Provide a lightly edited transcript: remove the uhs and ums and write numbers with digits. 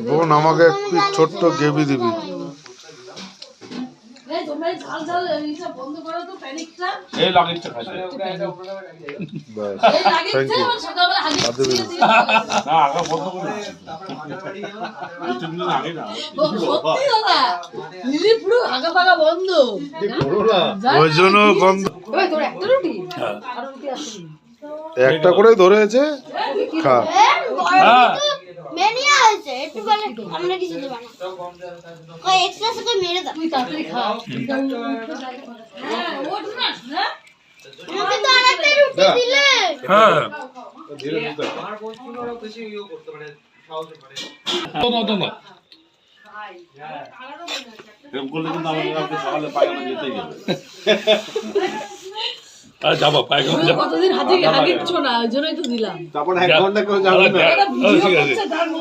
বোন আমাকে একটু ছোট্ট গেবি দিবি। ওই জন্য গন্ধ একটা করে ধরেছে। খা মেনিয়া আছে একটু বলে আমরা কিছু দেব না কই এক্সট্রা করে মেরে দাও তুই তাড়াতাড়ি খা হ্যাঁ ওঠ না না তুমি তো আরেকটা রুটি দিলে। হ্যাঁ ধীরে ধীরে আমার বন্ধুরাও বেশি ইও করতে পারে সাহস করে তো না এরকম করলে কিন্তু আমাকে সকালে পায়খানা যেতেই হবে। আর যাবো পায়খানা যাবো কতদিন হাতে আগে কিছু না ওই জন্যই তো দিলাম তারপর 1 ঘন্টা করে যাবে না। ঠিক আছে।